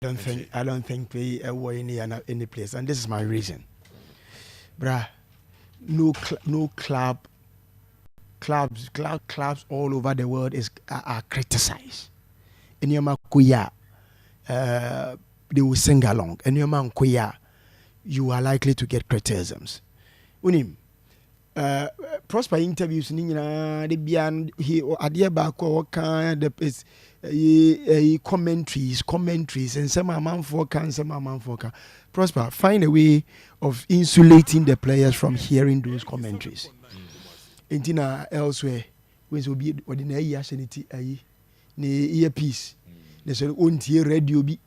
I don't think we were in any place, and this is my reason, bruh. No clubs all over the world are criticized. In your makuya, they will sing along. In your makuya, you are likely to get criticisms. Unim, Prosper interviews nina de bian he adia back or kind of commentaries and some amount for Prosper, find a way of insulating the players from hearing those commentaries. Intina elsewhere, when so be ordinary yasanity earpiece. They said own radio be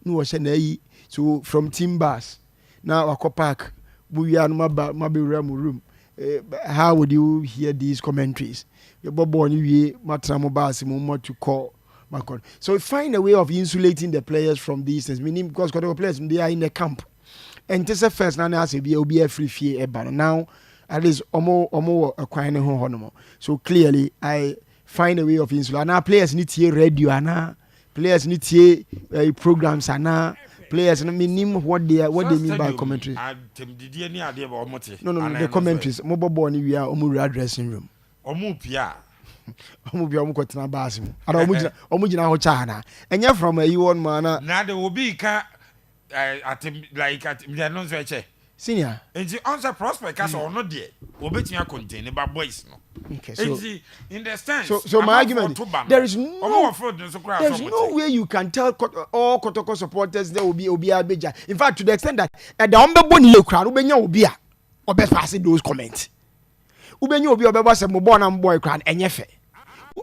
no so from timbers. Now a park we are room. How would you hear these commentaries? Your Boboni Matramobasim more to call. So find a way of insulating the players from these things. Meaning because players they are in the camp. And this is first now as be a free fear now at least almost acquiring home. So clearly I find a way of insulating. Now players need to hear radio and players need to hear programs and players mean what they mean by commentaries. No, the commentaries. Mobile born we are almost dressing room. Omujina Hochana. And you're from a you man. Now there will be Senior. And the answer prospect as or not there. Obetia contain about boys. Okay, so in the sense. So my argument, there is no way you can tell all Kotoko supporters there will be Obia Beja. In fact, to the extent that at the Umbeboni crowd, Ubenya Obia, or best passing those comments. Ubenya Obia was a Mobona boy crowd and yefe.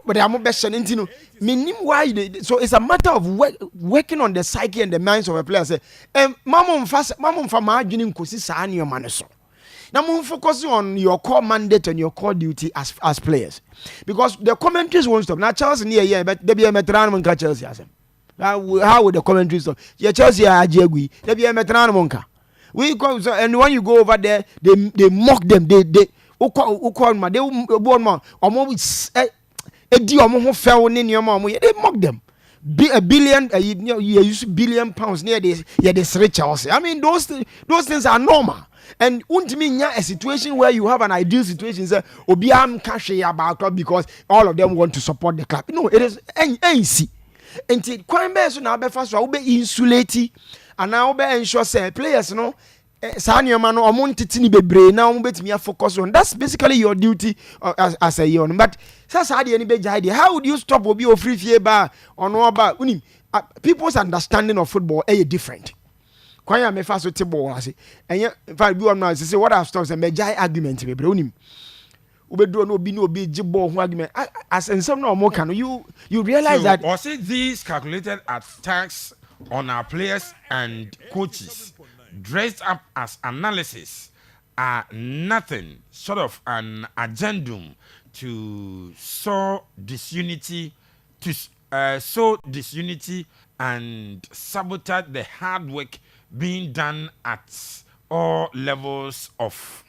But I'm best sending meaning why so it's a matter of working on the psyche and the minds of a player. Say, Mamma from margining Kusi your manaso. Now focus on your core mandate and your core duty as players. Because the commentaries won't stop. Now Chelsea near but they be a metronome Chelsea. How would the commentaries stop? Yeah, Chelsea are Jagui, they be a metronome. We go and when you go over there, they mock them, they they mock them. A billion, you use £1 billion near this. Yeah, this rich house. I mean, those things are normal. And won't mean a situation where you have an ideal situation, say, Obiam cash about because all of them want to support the club. No, it is easy. And it quite best now be fast. Will be insulated, and now be ensure say players, you know. Sanyo man or Montitini be now bet me focus on that's basically your duty as a young. But that's any big idea. How would you stop Obi or free fear bar or no about people's understanding of football is different. Quite me fast with table, I say. And yet, if I do not say what I've stopped and major argument with Brunim. Ube do no be jibbo argument. As in some no more can you realize so, that was it these calculated attacks on our players and coaches dressed up as analysis are nothing short of an addendum to sow disunity and sabotage the hard work being done at all levels of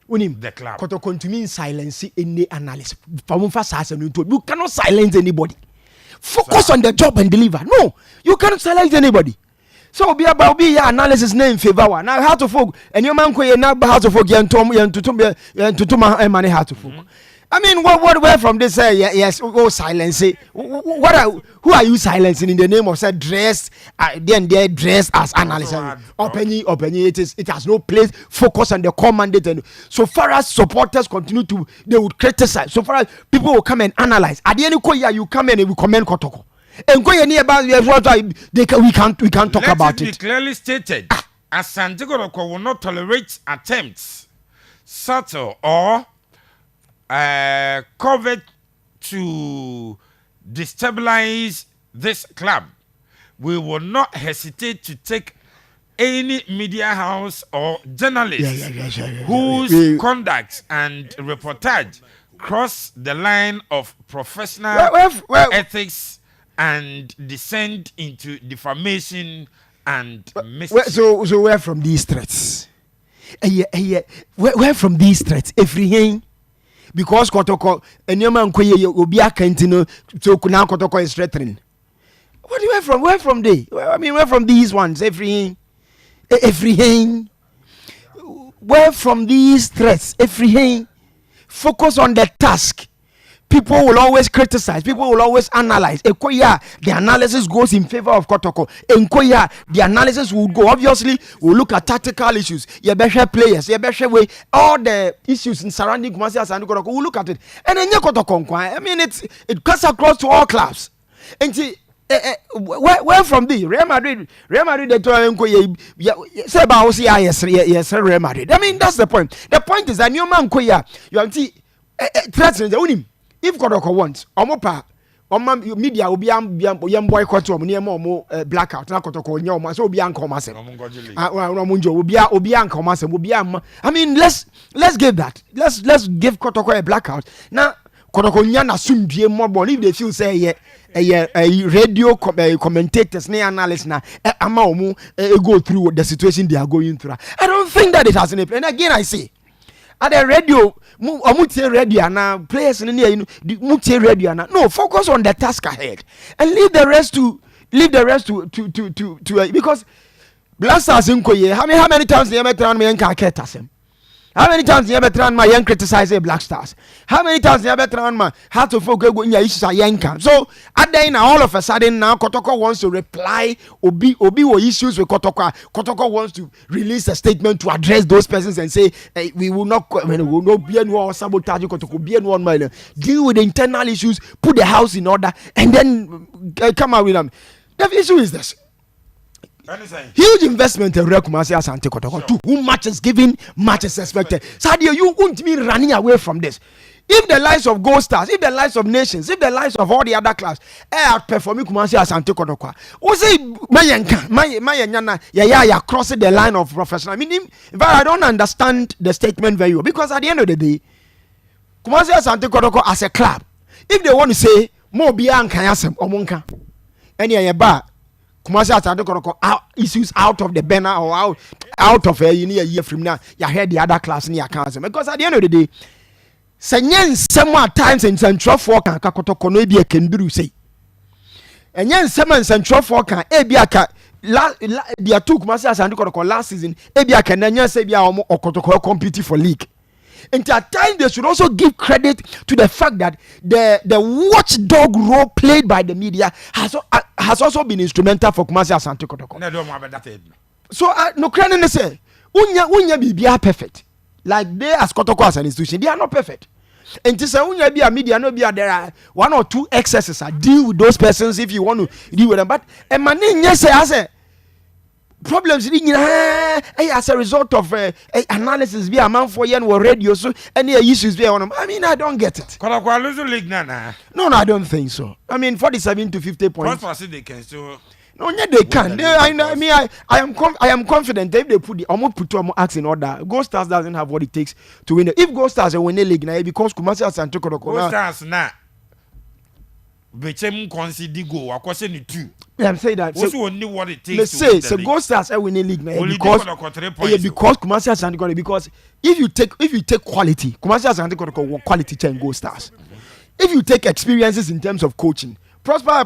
the club. Kotoko to mean silence any analysis. You cannot silence anybody. Focus on the job and deliver. No, you cannot silence anybody. So be about analysis name favor one. Now how to folk and your man ko na how to folk and to money how to folk. I mean where from this yes silence who are you silencing in the name of said dress then they dress as analysis open it has no place. Focus on the core mandate. And so far as supporters continue to they would criticize, so far as people will come and analyze at the end of you come in and we comment Kotoko. And going about we can talk about it. Clearly stated, Asante will not tolerate attempts, subtle or covered to destabilize this club. We will not hesitate to take any media house or journalist whose conduct and reportage cross the line of professional ethics and descend into defamation and mischief. So where from these threats? Where from these threats? Everything because Kotoko and your man Koye Obia Kentino so now Kotoko is threatening. What do you from? Where from they? I mean, where from these ones? Everything. Where from these threats? Everything. Focus on the task. People will always criticize. People will always analyze. Ekoya, the analysis goes in favor of Kotoko. Enkoya, the analysis will go. Obviously, we'll look at tactical issues. You better players. You better way all the issues in surrounding Kumasi Asante Kotoko. We'll look at it. And then Kotoko. I mean, it cuts across to all clubs. And where from the Real Madrid, they told say about yes, Real Madrid. I mean, that's the point. The point is that new man Koya, you have to threaten the unim. If Kotoko wants, Omopa, media will be boycott or near more blackout. Now Kotoko, no, so be uncommercial. Will be uncommercial. Will be I mean, let's give that. Let's give Kotoko a blackout. Now, Kotoko Nyana soon be more born if they feel say a radio commentators, analysts now, go through the situation they are going through. I don't think that it has any plan. And again, I say, at the radio, radio now, players in the radio now. No, focus on the task ahead and leave the rest to because Blasters in Koye. How many times the Emetran me and how many times the Emetran my young criticize Black Stars? How many times the Emetran my how to focus on your issues are yanka? So at the end, all of a sudden now Kotoko wants to reply Obi issues with Kotoko. Kotoko wants to release a statement to address those persons and say we will not be anyone sabotage Kotoko, be anyone mile. Deal with the internal issues, put the house in order, and then come out with them. The issue is this. Huge investment in Real Kumasi Asante Kotoko. Sure. Who much is given, much is expected. Sadio, you won't be running away from this. If the lives of Gold Stars, if the lives of nations, if the lives of all the other clubs outperforming Kumasi Asante Kotoko, we say my crossing the line of professional. I mean, in fact, I don't understand the statement very well because at the end of the day, Kumasi Asante Kotoko as a club, if they want to say more beyond Kayasem or Monka, any bar. Kumasi Asante Kotoko issues out of the banner or out of a year from now. You heard the other class in your council because at the end of the day, some times in Central Fork and Kotoko no be a kenduru say. And yen some Central Fork and Ebiaka they took Kumasi Asante Kotoko last season. Ebiaka and then say be or Kotoko competing for league. And at times they should also give credit to the fact that the watchdog role played by the media has also been instrumental for Kumasi Asante Kotoko. So no credit say unya be perfect. Like they as Kotoko as an institution, they are not perfect. And to say unya be a media no be there are one or two excesses. Deal with those persons if you want to deal with them. But a man say problems as a result of analysis be a man for yen or radio so any issues be on them. I mean, I don't get it. No, I don't think so. I mean, 47 to 50 points. They can still. No, yeah, they can. I am confident if they put the acts in order. Gold Stars doesn't have what it takes to win it. If Gold Stars win the league now, because Kumasi Asante Kotoko. Gold Stars now. Bechem concede go akwase ni 2. I'm saying that. Also only what it takes. Let's say so Gold Stars win the league now because Kumasi Asante Kotoko, because if you take quality, Kumasi Asante Kotoko quality change Gold Stars. If you take experiences in terms of coaching, Prosper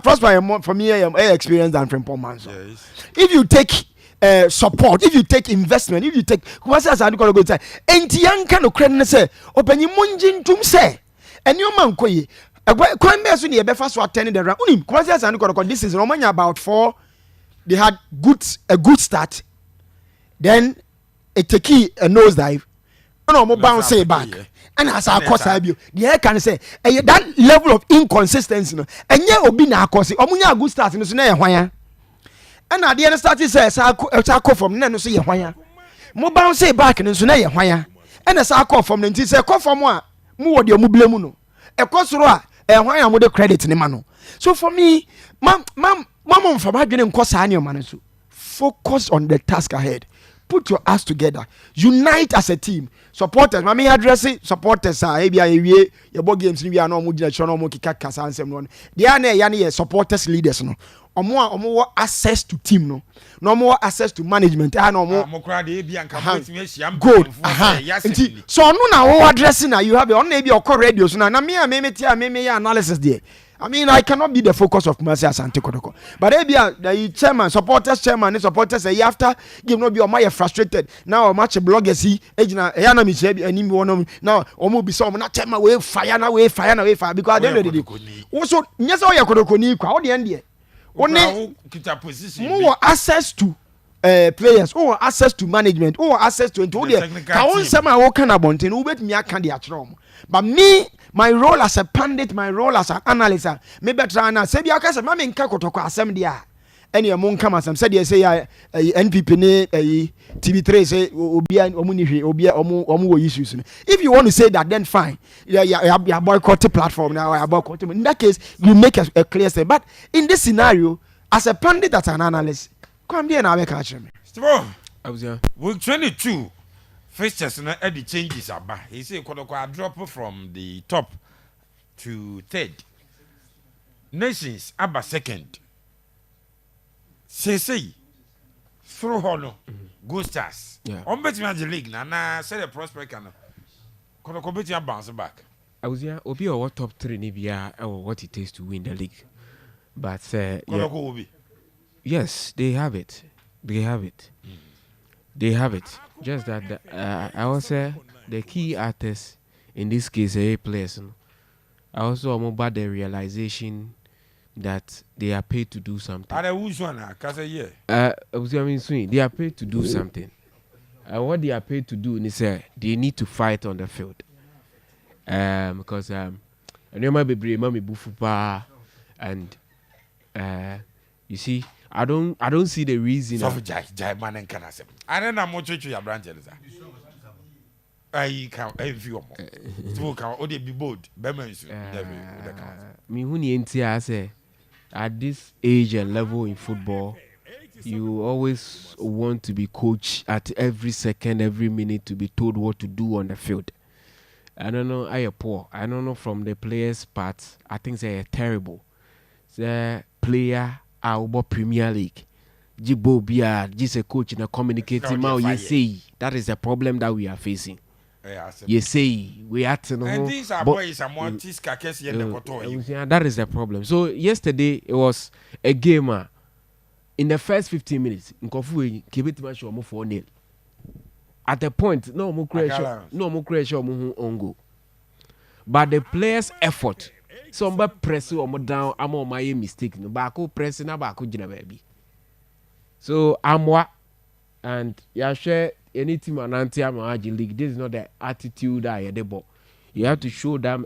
for me I am experienced than from Pomanso. Yes. If you take support, if you take investment, if you take Kumasi Asante Kotoko say enti yanka no credit say openyi munjin tum say enyo man koye Kwan be so ne be fa so attend the round. Unim Kumasi Asante Kotoko this is Romania about 4. They had a good start. Then a take a nose dive. No more bounce back. And as our course I the air can say that level of inconsistency no. Enye obi na akosi omunya good start no so na ye hwan. And at the end start says I call from no so ye hwan. Mo bounce back no so na ye hwan. And as I call from the say call from a mu wo de mu blemu no. E kosoro a why am the credit in the so for me, mom from having so focus on the task ahead. Put your ass together. Unite as a team. Supporters, mami addressing supporters are your board games we are no mujina chono mo kika kasa ansem no. They are yani supporters leaders no. Omo access to team no more access to management no more good so no na wo addressing na you have on na be your radio so na me analysis there I mean, I cannot be the focus of Kumasi Asante Kotoko. But the chairman, supporters say after give no be or my frustrated. Now match bloggers see ejina eyana mi chebi enimi wonom. Now omo be so na chairman we fire because at the end of the day. Also nyesa oya Kotoko ni kwa odi end there. Only more access to players, or access to management, or access to into the kaon sama wo kana bonten wo bet mi aka de atrom. But me, my role as a pundit, my role as an analyst, maybe try na say bi aka say mama nka Kotoko asem dia. Any among come as said say NPP ne TV3 say obi omuni hwe omu wo issues. If you want to say that, then fine. You boycott the platform now. You boycott. In that case, you make a clear statement. But in this scenario, as a pundit, as an analyst, come there and catch me. Week 22 fixtures na the changes are back. He say Kotoko drop from the top to third. Nations aba second. Say through Hono, Go Stars. On bet me the league na say the prospect can Kotoko bet you bounce back. I was here, Obi or what top 3 Nibia or what it takes to win the league. But Kotoko will be. Yes, they have it. They have it. They have it. Just that I also the key artists in this case players. I also about the realization that they are paid to do something. Are which one? They are paid to do something. What they are paid to do is they need to fight on the field. Because and you see, I don't see the reason. I don't know much to your branch. I can't view more. Can be bold. Me who say at this age and level in football, you always want to be coached at every second, every minute to be told what to do on the field. I don't know, I poor. I don't know from the players' part. I think they are terrible. The player about Premier League. Jibo Bia, just a coach in a communicating mouth. You say that is the problem that we are facing. You say we had to know. And these are boys and more that is the problem. So yesterday it was a game. In the first 15 minutes, Nkofu keep it much or 4-0. At the point, no more creation, on go. But the players' effort, somebody press or down, I'm on my mistake. No bako pressing about Kujina baby. So I'm what and you share any team and anti-Amaji league. This is not the attitude I had about. You have to show them.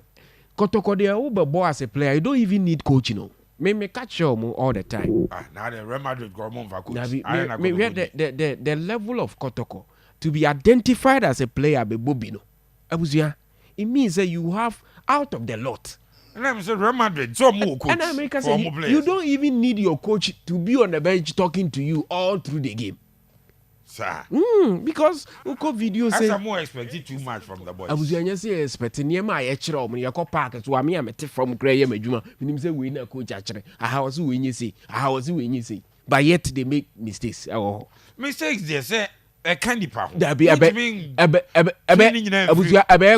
Kotoko they are over as a player. You don't even need coaching. You know. Me catch you all the time. Now the Real Madrid go on for coach. The level of Kotoko to be identified as a player be Bobino. It means that you have out of the lot. And I'm saying Real Madrid so more coach. And America say you don't even need your coach to be on the bench talking to you all through the game. Sir. Because uko video say I'm more expecting too much from the boys. I was say expecting near my actual when you call park so I mean from Graham Majuma. When say we na coach actually. How was when you say? How was when you say? But yet they make mistakes. Oh. Mistakes they say a candy pound. That be a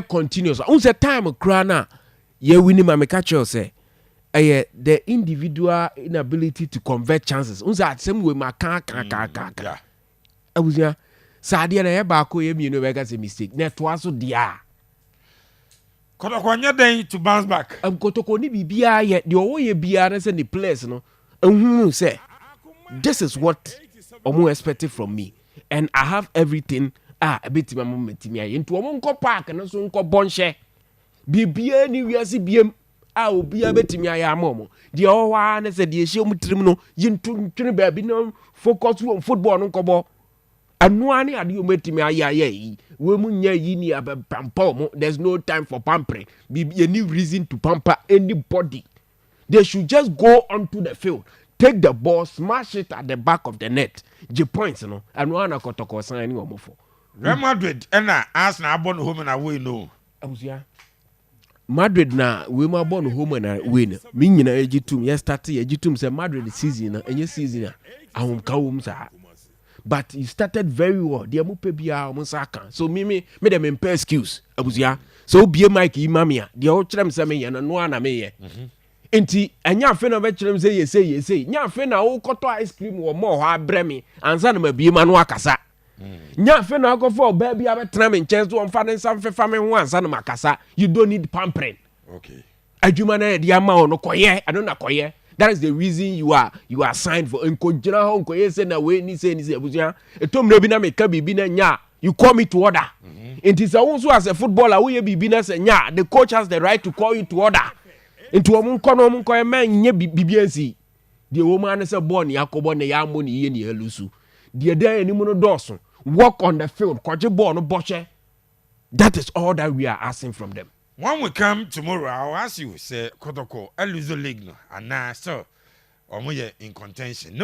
continuous. Unse time crana. Ye winning my catch say. The individual inability to convert chances. Unse same way my can. Yeah. Abusia sadia na ye ba ko ye mi no be ga say mistake na to aso dia Kotoko nya den to bounce back Kotoko ni bibia ye de owo ye bia na say the players no ehunu say this is what omo expected from me and I have everything ebeti ma metimi aye nto omo nko park no so nko bonhye bibia ni wiase biem obia betimi aye amomo de owa na say de ehye omutrim no yintu ntwene ba bi no focus on football no nko Anuani adi umetimi ayaye. We munya yini pampa. There's no time for pampering. Be any reason to pamper anybody. They should just go onto the field, take the ball, smash it at the back of the net. G points, you know. Anuana Kotoko signing or more for. Real Madrid, and Arsenal born home and away no. Madrid na we ma born home and away. Me nyina ejitum. Yes, started ejitum say Madrid season and your season. Ahum kawum sa. But he started very well. They mu pebia omusaka. So me them in excuse. Abusia. So be Mike imamia. The old tram say me na no na me ye. enti enya afe na obekirem say yesay nya afe na wo koto ice cream wo mo ho abreme ansa na mabie ma no akasa nya afe na akofo oba bia betena me nchen so omfa ne nsam fefa me ho ansa na makasa. You don't need pampering. Okay. Adwuma na de ama wo no koye I don't na koye. That is the reason you are signed for enkojina ho nkoye say na we ni say abusia etom na bi na meka bibi na nya you call me to order. It is also as a footballer we bibi na say nya the coach has the right to call you to order. Into omun kono omun koye man nye bibi ansi the woman na say ball ni akobo na ya mo ni ye ni elusu the day ani mu no doso walk on the field kwaje ball no boche. That is all that we are asking from them. When we come tomorrow, I'll ask you, say, Kotoko, Eluzo League, no, and now, so, or in contention.